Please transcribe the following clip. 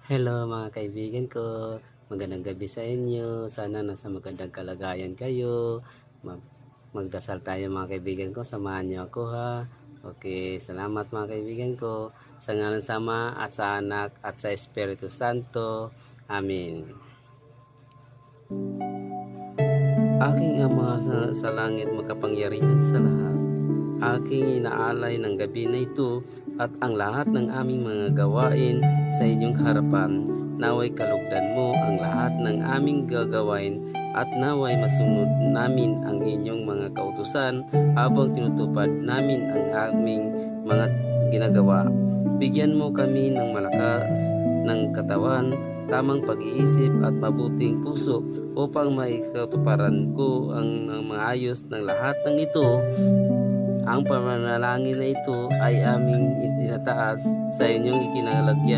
Hello mga kaibigan ko, magandang gabi sa inyo. Sana nasa magandang kalagayan kayo. Magdasal tayo mga kaibigan ko, samahan niyo ako ha. Okay, salamat mga kaibigan ko. Sa ngalan sa Ama at sa Anak at sa Espiritu Santo. Amen. Aking Ama sa langit, makapangyarihan sa lahat, aking inaalay ng gabi na ito at ang lahat ng aming mga gawain sa inyong harapan. Naway kalugdan mo ang lahat ng aming gagawin at naway masunod namin ang inyong mga kautusan habang tinutupad namin ang aming mga ginagawa. Bigyan mo kami ng malakas ng katawan, tamang pag-iisip at mabuting puso upang maikatuparan ko ang maayos ng lahat ng ito. Ang pamanalangin na ito ay aming itinataas sa inyong ikinalagyan